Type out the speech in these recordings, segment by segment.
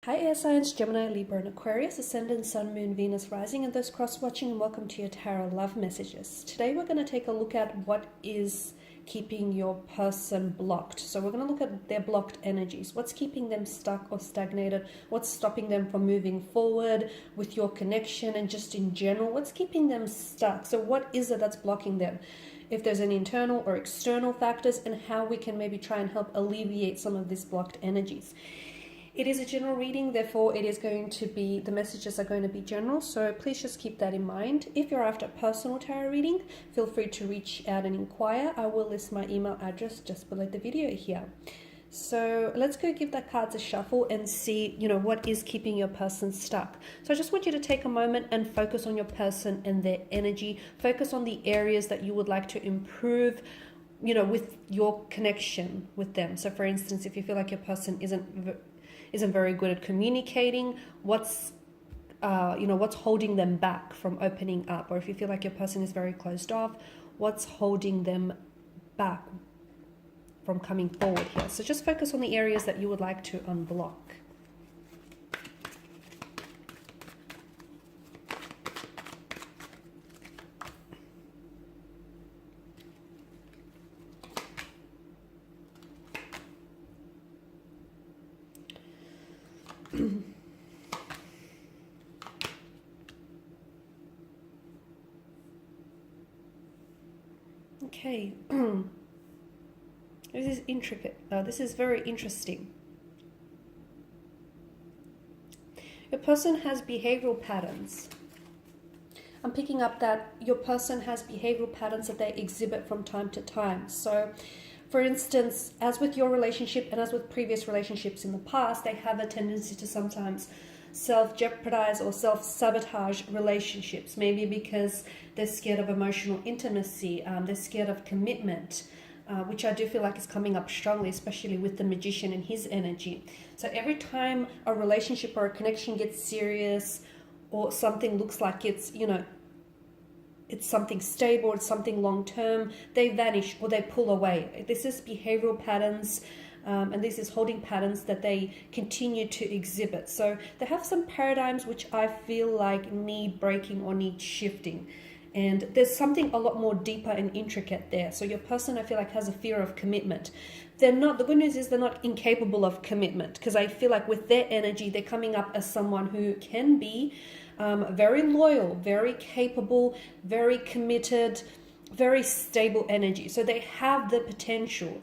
Hi air signs, Gemini, Libra and Aquarius, Ascendant, Sun, Moon, Venus, Rising, and those cross-watching, and welcome to your Tarot Love Messages. Today we're going to take a look at what is keeping your person blocked. So we're going to look at their blocked energies. What's keeping them stuck or stagnated? What's stopping them from moving forward with your connection, and just in general, what's keeping them stuck? So what is it that's blocking them? If there's any internal or external factors, and how we can maybe try and help alleviate some of these blocked energies. It is a general reading, therefore it is going to be, the messages are going to be general, so please just keep that in mind. If you're after a personal tarot reading, feel free to reach out and inquire. I will list my email address just below the video here. So let's go give the cards a shuffle and see, what is keeping your person stuck. So I just want you to take a moment and focus on your person and their energy. Focus on the areas that you would like to improve, with your connection with them. So for instance, if you feel like your person isn't very good at communicating, what's holding them back from opening up? Or if you feel like your person is very closed off, what's holding them back from coming forward here? So just focus on the areas that you would like to unblock. Okay, this is intricate. This is very interesting. Your person has behavioral patterns. I'm picking up that your person has behavioral patterns that they exhibit from time to time. So, for instance, as with your relationship and as with previous relationships in the past, they have a tendency to sometimes self-jeopardize or self-sabotage relationships, maybe because they're scared of emotional intimacy, they're scared of commitment, which I do feel like is coming up strongly, especially with the Magician and his energy. So every time a relationship or a connection gets serious, or something looks like it's something stable, it's something long-term, they vanish or they pull away. This is behavioral patterns, and this is holding patterns that they continue to exhibit. So they have some paradigms which I feel like need breaking or need shifting. And there's something a lot more deeper and intricate there. So your person, I feel like, has a fear of commitment. The good news is they're not incapable of commitment, because I feel like with their energy, they're coming up as someone who can be very loyal, very capable, very committed, very stable energy. So they have the potential.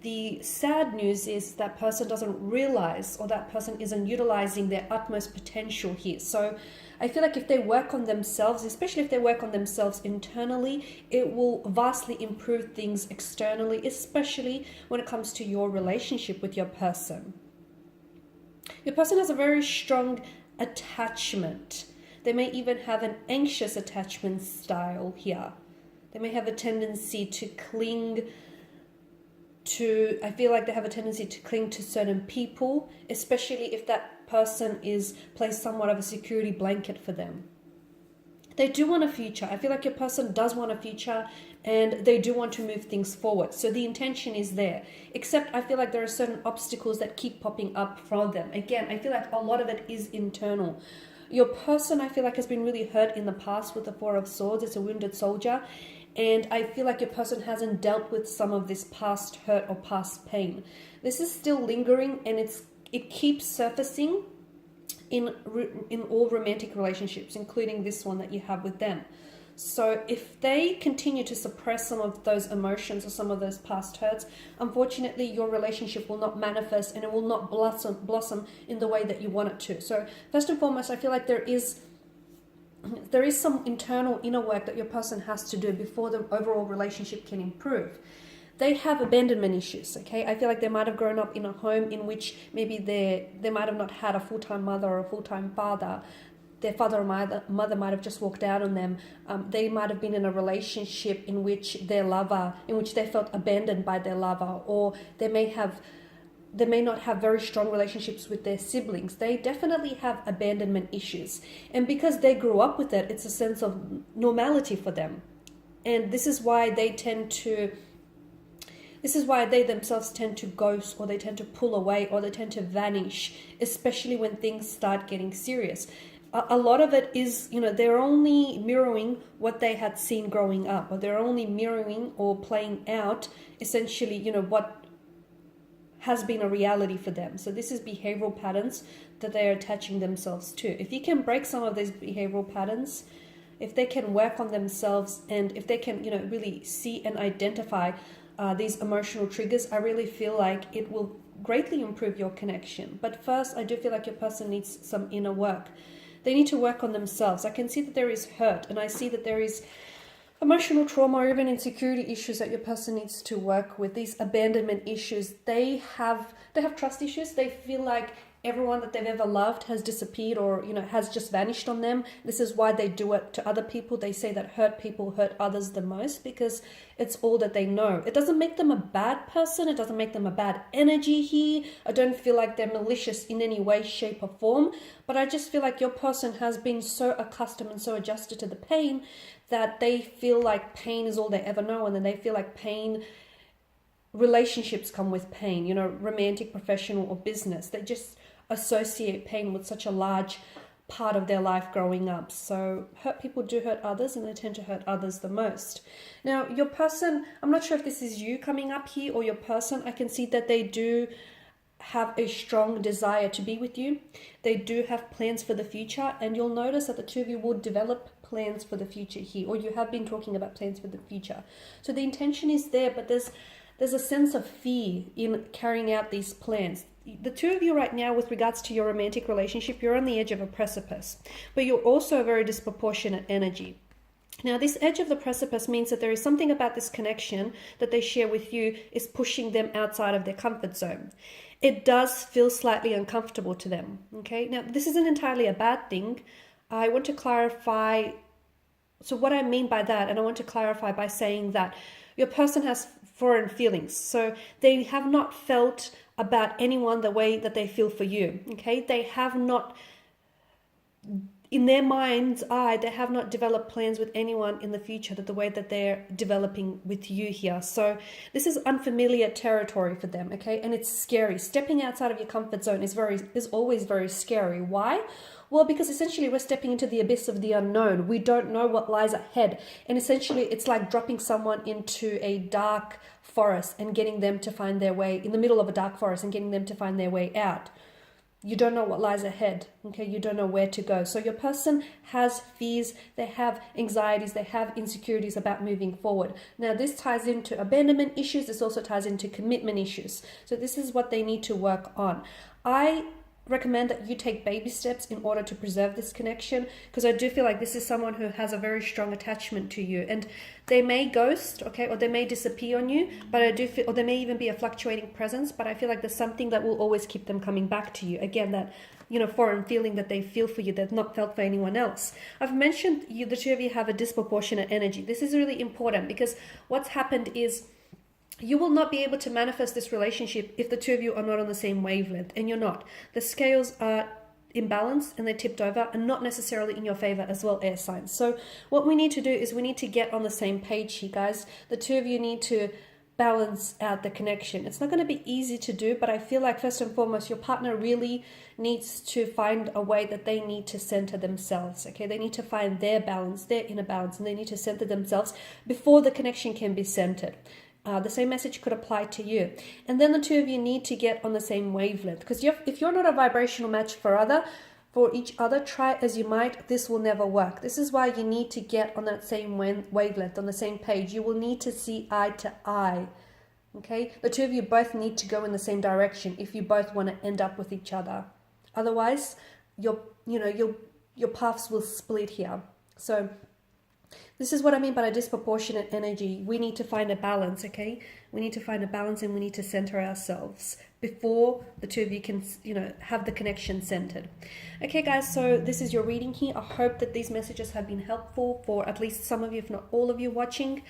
The sad news is that person doesn't realize, or that person isn't utilizing their utmost potential here. So I feel like if they work on themselves, especially if they work on themselves internally, it will vastly improve things externally, especially when it comes to your relationship with your person. Your person has a very strong attachment. They may even have an anxious attachment style here. They may have a tendency to cling to, I feel like they have a tendency to cling to certain people, especially if that person plays somewhat of a security blanket for them. They do want a future. I feel like your person does want a future, and they do want to move things forward. So the intention is there, except I feel like there are certain obstacles that keep popping up from them. Again, I feel like a lot of it is internal. Your person, I feel like, has been really hurt in the past with the Four of Swords. It's a wounded soldier. And I feel like your person hasn't dealt with some of this past hurt or past pain. This is still lingering, and it keeps surfacing in all romantic relationships, including this one that you have with them. So if they continue to suppress some of those emotions or some of those past hurts, unfortunately your relationship will not manifest, and it will not blossom in the way that you want it to. So first and foremost, I feel like there is some internal inner work that your person has to do before the overall relationship can improve. They have abandonment issues, okay? I feel like they might have grown up in a home in which maybe they might have not had a full-time mother or a full-time father. Their father or mother might have just walked out on them. They might have been in a relationship in which they felt abandoned by their lover, or they may not have very strong relationships with their siblings. They definitely have abandonment issues. And because they grew up with it, it's a sense of normality for them. And this is why they tend to This is why they themselves tend to ghost, or they tend to pull away, or they tend to vanish, especially when things start getting serious. A lot of it is, they're only mirroring what they had seen growing up, or they're only mirroring or playing out essentially, what has been a reality for them. So this is behavioral patterns that they are attaching themselves to. If you can break some of these behavioral patterns, if they can work on themselves, and if they can, really see and identify these emotional triggers, I really feel like it will greatly improve your connection. But first, I do feel like your person needs some inner work. They need to work on themselves. I can see that there is hurt, and I see that there is emotional trauma or even insecurity issues that your person needs to work with. These abandonment issues, they have trust issues. They feel like everyone that they've ever loved has disappeared, or has just vanished on them. This is why they do it to other people. They say that hurt people hurt others the most, because it's all that they know. It doesn't make them a bad person. It doesn't make them a bad energy here. I don't feel like they're malicious in any way, shape or form, but I just feel like your person has been so accustomed and so adjusted to the pain that they feel like pain is all they ever know. And then they feel like pain, relationships come with pain, romantic, professional or business. They just associate pain with such a large part of their life growing up. So hurt people do hurt others, and they tend to hurt others the most. Now, your person, I'm not sure if this is you coming up here or your person. I can see that they do have a strong desire to be with you. They do have plans for the future, and you'll notice that the two of you will develop plans for the future here, or you have been talking about plans for the future. So the intention is there, but there's a sense of fear in carrying out these plans. The two of you right now, with regards to your romantic relationship, you're on the edge of a precipice, but you're also a very disproportionate energy. Now, this edge of the precipice means that there is something about this connection that they share with you is pushing them outside of their comfort zone. It does feel slightly uncomfortable to them. Okay, now this isn't entirely a bad thing. I want to clarify. So what I mean by that, and I want to clarify by saying that your person has foreign feelings. So they have not felt about anyone the way that they feel for you. Okay, they have not, in their mind's eye, they have not developed plans with anyone in the future the way that they're developing with you here. So this is unfamiliar territory for them, okay? And it's scary. Stepping outside of your comfort zone is always very scary. Why? Well, because essentially we're stepping into the abyss of the unknown. We don't know what lies ahead. And essentially it's like dropping someone into a dark forest and getting them to find their way, in the middle of a dark forest, and getting them to find their way out. You don't know what lies ahead, okay? You don't know where to go. So your person has fears, they have anxieties, they have insecurities about moving forward. Now, this ties into abandonment issues. This also ties into commitment issues. So this is what they need to work on. I recommend that you take baby steps in order to preserve this connection, because I do feel like this is someone who has a very strong attachment to you, and they may ghost, okay, or they may disappear on you, but I do feel, or there may even be a fluctuating presence, but I feel like there's something that will always keep them coming back to you. Again, that foreign feeling that they feel for you, they've not felt for anyone else. I've mentioned the two of you have a disproportionate energy. This is really important, because what's happened is you will not be able to manifest this relationship if the two of you are not on the same wavelength, and you're not. The scales are imbalanced and they're tipped over, and not necessarily in your favor as well, air signs. So what we need to do is we need to get on the same page here, guys. The two of you need to balance out the connection. It's not going to be easy to do, but I feel like first and foremost, your partner really needs to find a way that they need to center themselves, okay? They need to find their balance, their inner balance, and they need to center themselves before the connection can be centered. The same message could apply to you. And then the two of you need to get on the same wavelength, because if you're not a vibrational match for each other, try as you might, this will never work. This is why you need to get on that same wavelength, on the same page. You will need to see eye to eye, okay? The two of you both need to go in the same direction if you both want to end up with each other. Otherwise, your paths will split here. So this is what I mean by a disproportionate energy. We need to find a balance, okay? We need to find a balance, and we need to center ourselves before the two of you can, have the connection centered. Okay, guys, so this is your reading here. I hope that these messages have been helpful for at least some of you, if not all of you watching.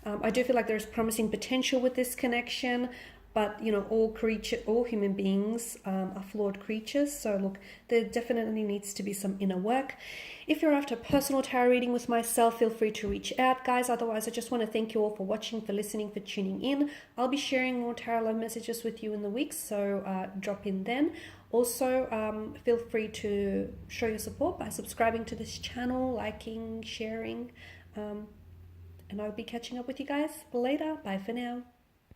I do feel like there's promising potential with this connection. but you know, all human beings are flawed creatures. So look, there definitely needs to be some inner work. If you're after a personal tarot reading with myself, feel free to reach out, guys. Otherwise, I just want to thank you all for watching, for listening, for tuning in. I'll be sharing more tarot love messages with you in the weeks, so drop in then. Also, feel free to show your support by subscribing to this channel, liking, sharing, and I'll be catching up with you guys later. Bye for now.